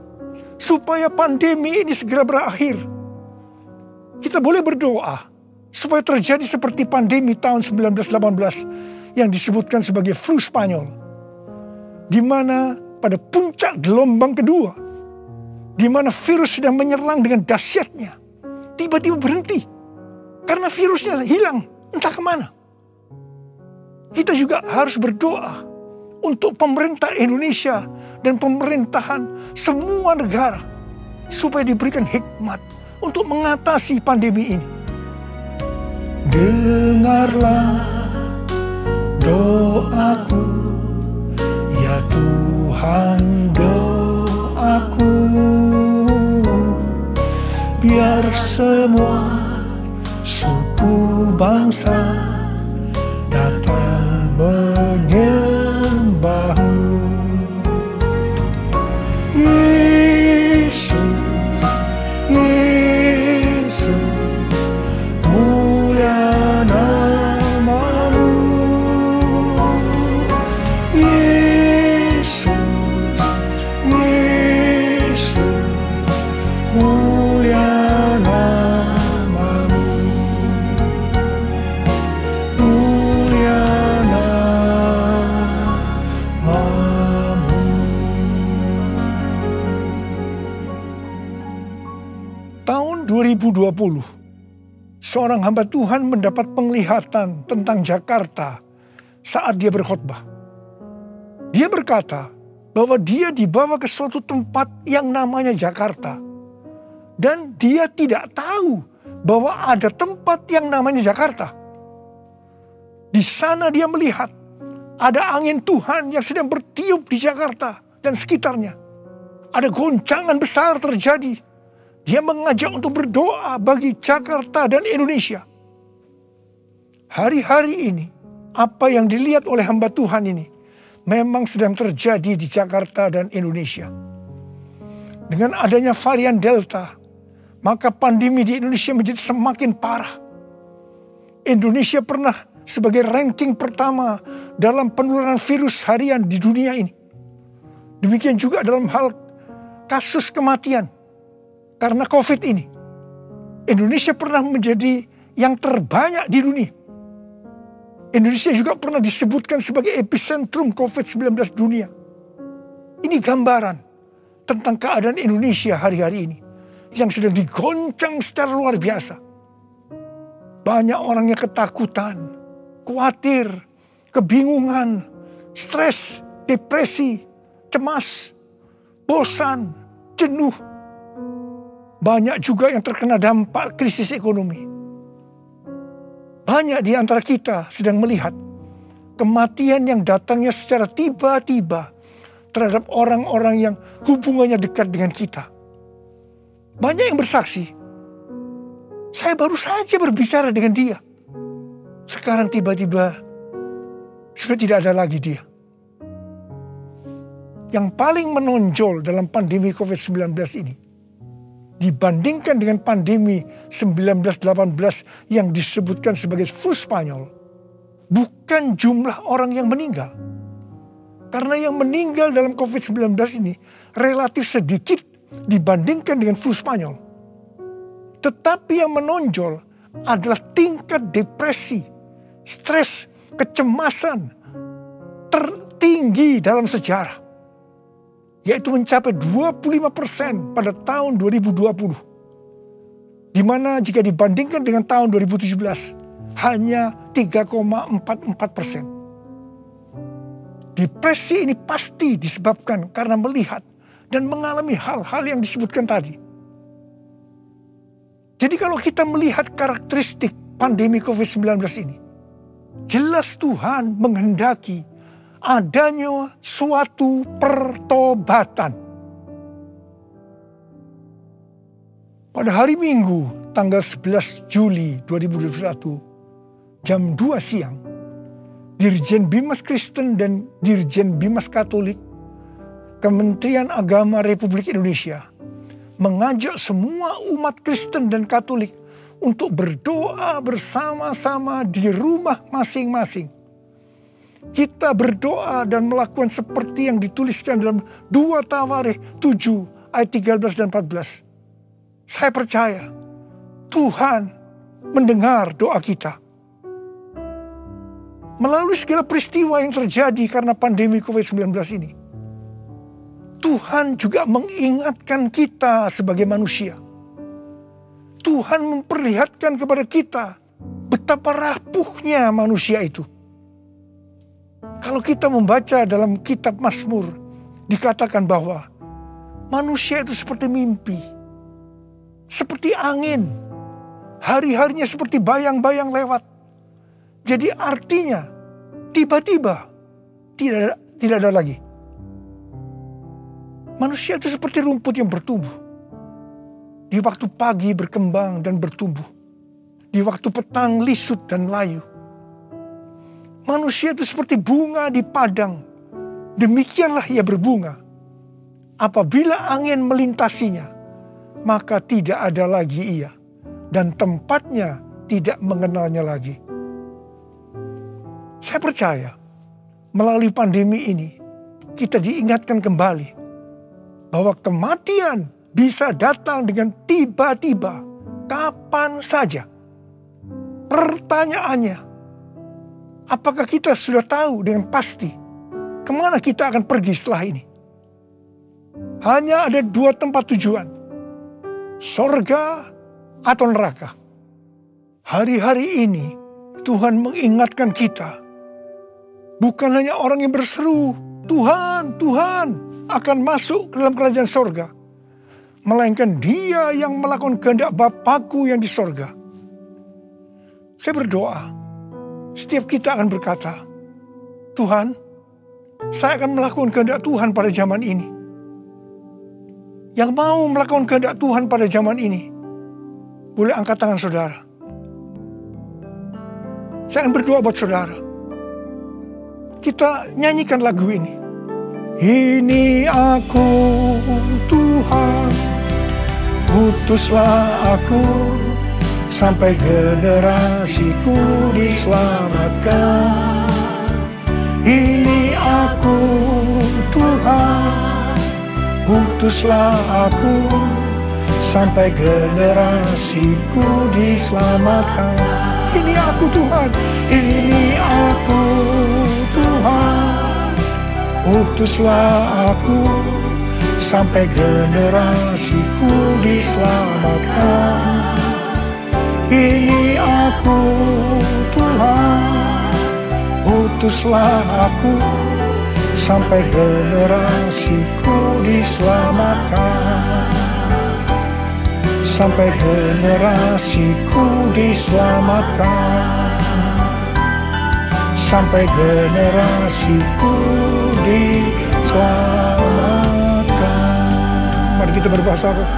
supaya pandemi ini segera berakhir. Kita boleh berdoa supaya terjadi seperti pandemi tahun 1918 yang disebutkan sebagai flu Spanyol, di mana pada puncak gelombang kedua, di mana virus sedang menyerang dengan dahsyatnya, tiba-tiba berhenti karena virusnya hilang entah kemana. Kita juga harus berdoa untuk pemerintah Indonesia dan pemerintahan semua negara supaya diberikan hikmat untuk mengatasi pandemi ini. Dengarlah doaku, ya Tuhan, doaku, biar semua suku bangsa datang menyembahmu. Yesus, Yesus, mulia namamu. Yesus, Yesus, mulia namamu. 2020, seorang hamba Tuhan mendapat penglihatan tentang Jakarta saat dia berkhotbah. Dia berkata bahwa dia dibawa ke suatu tempat yang namanya Jakarta. Dan dia tidak tahu bahwa ada tempat yang namanya Jakarta. Di sana dia melihat ada angin Tuhan yang sedang bertiup di Jakarta dan sekitarnya. Ada goncangan besar terjadi. Dia mengajak untuk berdoa bagi Jakarta dan Indonesia. Hari-hari ini, apa yang dilihat oleh hamba Tuhan ini memang sedang terjadi di Jakarta dan Indonesia. Dengan adanya varian Delta, maka pandemi di Indonesia menjadi semakin parah. Indonesia pernah sebagai ranking pertama dalam penularan virus harian di dunia ini. Demikian juga dalam hal kasus kematian karena COVID ini. Indonesia pernah menjadi yang terbanyak di dunia. Indonesia juga pernah disebutkan sebagai epicentrum COVID-19 dunia. Ini gambaran tentang keadaan Indonesia hari-hari ini yang sedang digoncang secara luar biasa. Banyak orang yang ketakutan, khawatir, kebingungan, stres, depresi, cemas, bosan, jenuh. Banyak juga yang terkena dampak krisis ekonomi. Banyak di antara kita sedang melihat kematian yang datangnya secara tiba-tiba terhadap orang-orang yang hubungannya dekat dengan kita. Banyak yang bersaksi, saya baru saja berbicara dengan dia. Sekarang tiba-tiba sudah tidak ada lagi dia. Yang paling menonjol dalam pandemi COVID-19 ini, dibandingkan dengan pandemi 1918 yang disebutkan sebagai flu Spanyol, bukan jumlah orang yang meninggal. Karena yang meninggal dalam COVID-19 ini relatif sedikit dibandingkan dengan flu Spanyol. Tetapi yang menonjol adalah tingkat depresi, stres, kecemasan tertinggi dalam sejarah. Yaitu mencapai 25% pada tahun 2020. Di mana jika dibandingkan dengan tahun 2017 hanya 3,44%. Depresi ini pasti disebabkan karena melihat dan mengalami hal-hal yang disebutkan tadi. Jadi kalau kita melihat karakteristik pandemi COVID-19 ini, jelas Tuhan menghendaki adanya suatu pertobatan. Pada hari Minggu tanggal 11 Juli 2021 jam 2 siang, Dirjen Bimas Kristen dan Dirjen Bimas Katolik Kementerian Agama Republik Indonesia mengajak semua umat Kristen dan Katolik untuk berdoa bersama-sama di rumah masing-masing. Kita berdoa dan melakukan seperti yang dituliskan dalam 2 Tawarikh 7 ayat 13 dan 14. Saya percaya Tuhan mendengar doa kita. Melalui segala peristiwa yang terjadi karena pandemi COVID-19 ini, Tuhan juga mengingatkan kita sebagai manusia. Tuhan memperlihatkan kepada kita betapa rapuhnya manusia itu. Kalau kita membaca dalam kitab Mazmur, dikatakan bahwa manusia itu seperti mimpi, seperti angin, hari-harinya seperti bayang-bayang lewat. Jadi artinya tiba-tiba tidak ada lagi. Manusia itu seperti rumput yang bertumbuh. Di waktu pagi berkembang dan bertumbuh. Di waktu petang lisut dan layu. Manusia itu seperti bunga di padang. Demikianlah ia berbunga. Apabila angin melintasinya, maka tidak ada lagi ia. Dan tempatnya tidak mengenalnya lagi. Saya percaya melalui pandemi ini kita diingatkan kembali bahwa kematian bisa datang dengan tiba-tiba, kapan saja. Pertanyaannya, apakah kita sudah tahu dengan pasti kemana kita akan pergi setelah ini? Hanya ada 2 tempat tujuan, sorga atau neraka. Hari-hari ini Tuhan mengingatkan kita, bukan hanya orang yang berseru, Tuhan, Tuhan akan masuk ke dalam kerajaan sorga, melainkan dia yang melakukan kehendak Bapakku yang di sorga. Saya berdoa, setiap kita akan berkata, Tuhan, saya akan melakukan kehendak Tuhan pada zaman ini. Yang mau melakukan kehendak Tuhan pada zaman ini, boleh angkat tangan saudara. Saya akan berdoa buat saudara. Kita nyanyikan lagu ini. Ini aku Tuhan, utuslah aku, sampai generasiku diselamatkan. Ini aku Tuhan, utuslah aku, sampai generasiku diselamatkan. Ini aku Tuhan, ini aku Tuhan, utuslah aku, sampai generasiku diselamatkan. Ini aku Tuhan, utuslah aku, sampai generasiku diselamatkan. Sampai generasiku diselamatkan. Sampai generasiku diselamatkan. Mari kita berbahasa roh.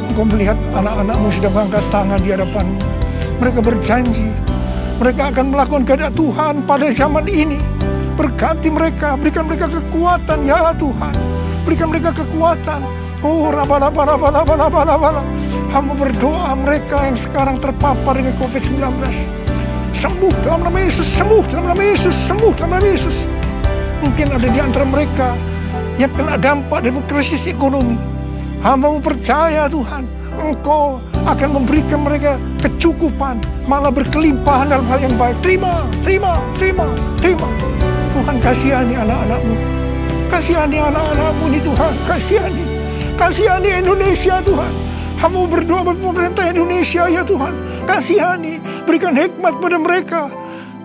Engkau melihat anak-anakmu sedang mengangkat tangan di hadapanmu. Mereka berjanji, mereka akan melakukan kehendak Tuhan pada zaman ini. Berkati mereka, berikan mereka kekuatan ya Tuhan. Berikan mereka kekuatan. Hamba berdoa mereka yang sekarang terpapar dengan COVID-19. Sembuh dalam nama Yesus, sembuh dalam nama Yesus, sembuh dalam nama Yesus. Mungkin ada di antara mereka yang kena dampak dari krisis ekonomi. Hamba percaya Tuhan, Engkau akan memberikan mereka kecukupan, malah berkelimpahan dalam hal yang baik. Terima, terima, terima, terima. Tuhan kasihani anak-anak-Mu. Kasihani anak-anak-Mu ini Tuhan, kasihani. Kasihani Indonesia Tuhan. Hamba berdoa buat pemerintah Indonesia ya Tuhan. Kasihani, berikan hikmat pada mereka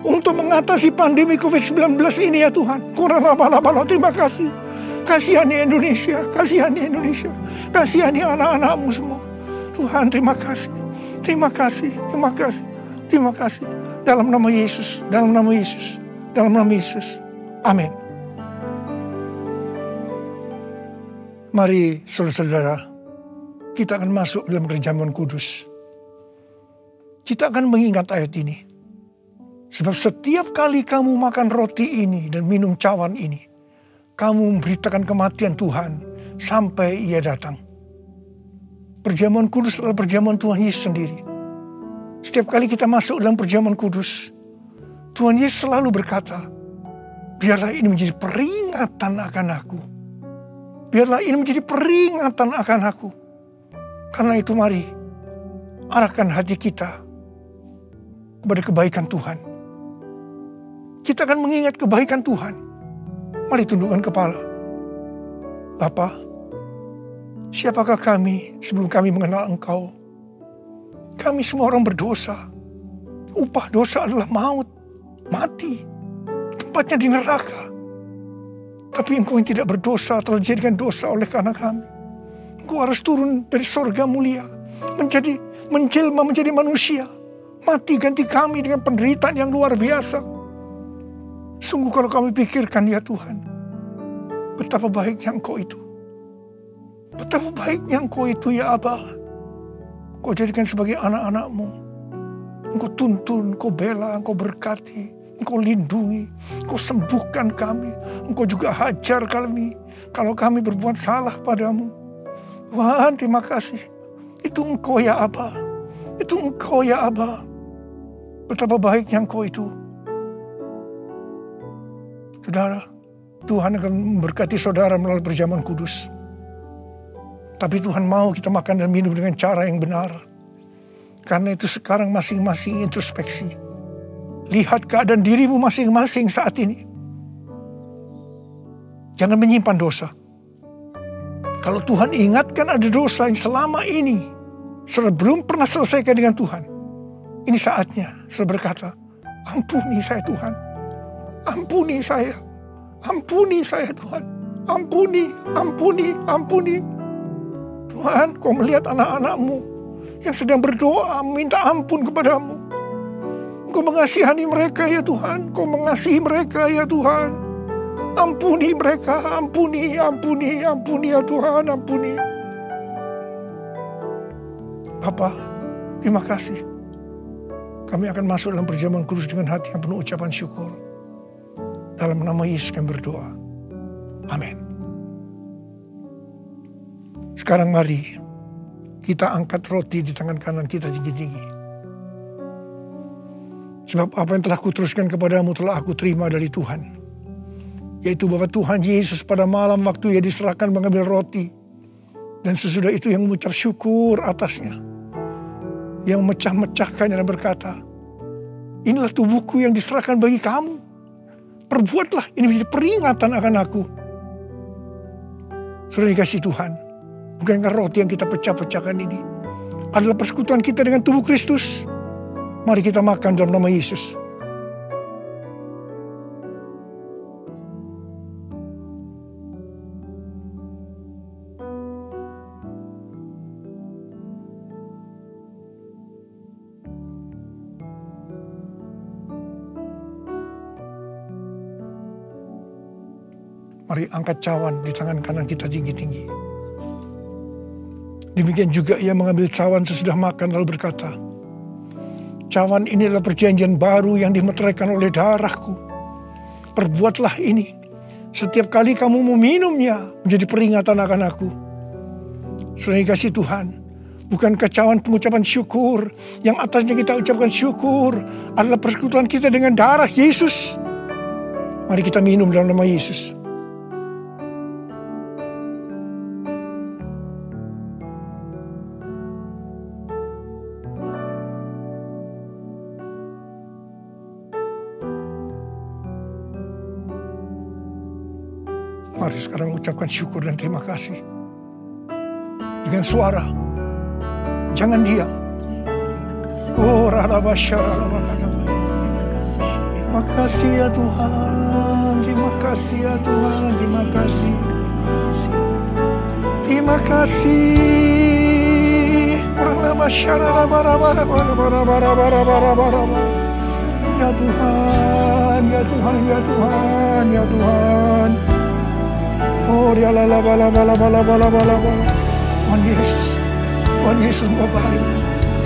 untuk mengatasi pandemi COVID-19 ini ya Tuhan. Terima kasih. Kasihani Indonesia, kasihani Indonesia. Kasihani anak-anak-Mu semua. Tuhan terima kasih. Terima kasih, terima kasih, terima kasih. Dalam nama Yesus, dalam nama Yesus, dalam nama Yesus. Amin. Mari saudara-saudara, kita akan masuk dalam kerajaan kudus. Kita akan mengingat ayat ini. Sebab setiap kali kamu makan roti ini dan minum cawan ini, kamu memberitakan kematian Tuhan sampai Ia datang. Perjamuan kudus adalah perjamuan Tuhan Yesus sendiri. Setiap kali kita masuk dalam perjamuan kudus, Tuhan Yesus selalu berkata, biarlah ini menjadi peringatan akan aku. Biarlah ini menjadi peringatan akan aku. Karena itu mari, arahkan hati kita kepada kebaikan Tuhan. Kita akan mengingat kebaikan Tuhan. Mari tundukkan kepala. Bapa, siapakah kami sebelum kami mengenal Engkau? Kami semua orang berdosa. Upah dosa adalah maut, mati. Tempatnya di neraka. Tapi Engkau yang tidak berdosa telah dijadikan dosa oleh karena kami. Engkau harus turun dari sorga mulia, menjelma menjadi manusia. Mati ganti kami dengan penderitaan yang luar biasa. Sungguh kalau kami pikirkan ya Tuhan, betapa baiknya Engkau itu. Betapa baiknya Engkau itu ya Abba. Engkau jadikan sebagai anak-anak-Mu. Engkau tuntun, Engkau bela, Engkau berkati, Engkau lindungi, Engkau sembuhkan kami. Engkau juga hajar kami kalau kami berbuat salah padamu. Tuhan terima kasih. Itu Engkau ya Abba. Itu Engkau ya Abba. Betapa baiknya Engkau itu. Saudara, Tuhan akan memberkati saudara melalui perjamuan kudus. Tapi Tuhan mau kita makan dan minum dengan cara yang benar. Karena itu sekarang masing-masing introspeksi. Lihat keadaan dirimu masing-masing saat ini. Jangan menyimpan dosa. Kalau Tuhan ingatkan ada dosa yang selama ini saudara belum pernah selesaikan dengan Tuhan, ini saatnya saudara berkata, ampuni saya Tuhan. Ampuni saya. Ampuni saya Tuhan. Ampuni, ampuni, ampuni. Tuhan, kau melihat anak-anak-Mu yang sedang berdoa minta ampun kepadamu. Kau mengasihani mereka ya Tuhan. Kau mengasihi mereka ya Tuhan. Ampuni mereka, ampuni, ampuni, ampuni ya Tuhan, ampuni. Bapa, terima kasih. Kami akan masuk dalam perjamuan kudus dengan hati yang penuh ucapan syukur. Dalam nama Yesus kami berdoa. Amin. Sekarang mari kita angkat roti di tangan kanan kita tinggi-tinggi. Sebab apa yang telah kuteruskan kepadamu telah aku terima dari Tuhan. Yaitu bahwa Tuhan Yesus pada malam waktu Ia diserahkan mengambil roti. Dan sesudah itu yang mengucap syukur atasnya. Yang memecah-mecahkannya dan berkata, inilah tubuhku yang diserahkan bagi kamu. Perbuatlah ini menjadi peringatan akan aku. Sudah dikasih Tuhan. Bukankah roti yang kita pecah-pecahkan ini adalah persekutuan kita dengan tubuh Kristus? Mari kita makan dalam nama Yesus. Mari angkat cawan di tangan kanan kita tinggi-tinggi. Demikian juga Ia mengambil cawan sesudah makan lalu berkata, cawan ini adalah perjanjian baru yang dimeteraikan oleh darahku. Perbuatlah ini. Setiap kali kamu meminumnya menjadi peringatan akan aku. Sudah dikasih Tuhan. Bukankah cawan pengucapan syukur yang atasnya kita ucapkan syukur adalah persekutuan kita dengan darah Yesus. Mari kita minum dalam nama Yesus. Mari sekarang ucapkan syukur dan terima kasih. Dengan suara. Jangan diam. Oh, terima kasih ya Tuhan. Terima kasih ya Tuhan. Terima kasih. Terima kasih. Ya Tuhan, ya Tuhan, ya Tuhan, ya Tuhan. Oh, ya la la bala bala bala bala bala bala. Tuhan Yesus Engkau baik.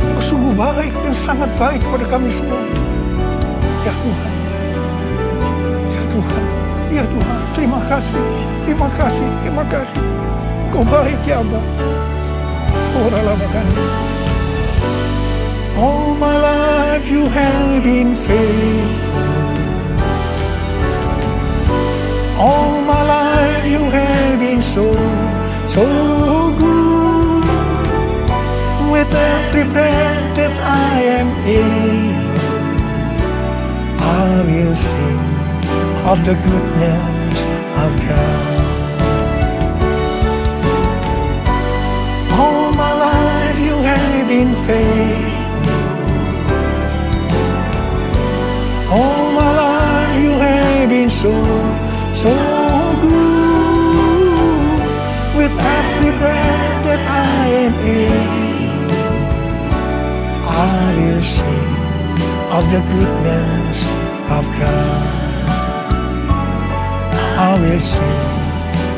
Engkau sungguh baik dan sangat baik kepada kami semua. Ya Tuhan, ya Tuhan, ya Tuhan. Terima kasih, terima kasih, terima kasih. Engkau baik ya Abba. Oh, la makan. All my life you have been faithful. All my life you have been so good. With every breath that I am able, I will sing of the goodness of God. All my life you have been faithful. All my life you have been so good. With every breath that I am able, I will sing of the goodness of God. I will sing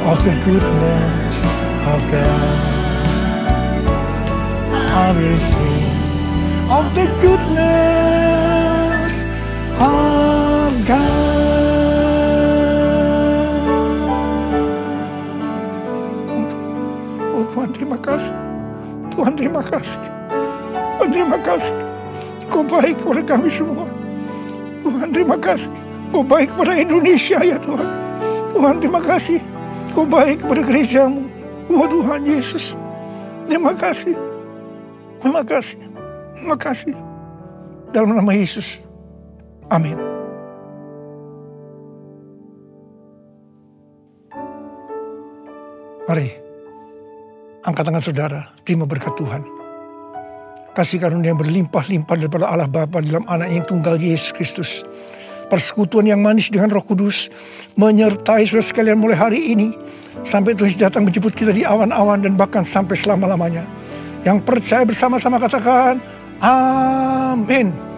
of the goodness of God. I will sing of the goodness of God. Tuhan terima kasih. Tuhan terima kasih. Tuhan terima kasih. Kau baik kepada kami semua. Tuhan terima kasih. Kau baik kepada Indonesia ya Tuhan. Tuhan terima kasih. Kau baik kepada gerejamu. Oh Tuhan Yesus. Terima kasih. Terima kasih. Terima kasih. Dalam nama Yesus. Amin. Mari, angkat tangan saudara, terima berkat Tuhan. Kasih karunia yang berlimpah-limpah daripada Allah Bapa dalam anak yang tunggal Yesus Kristus. Persekutuan yang manis dengan Roh Kudus menyertai saudara sekalian mulai hari ini sampai Tuhan datang menjemput kita di awan-awan dan bahkan sampai selama-lamanya. Yang percaya bersama-sama katakan, amin.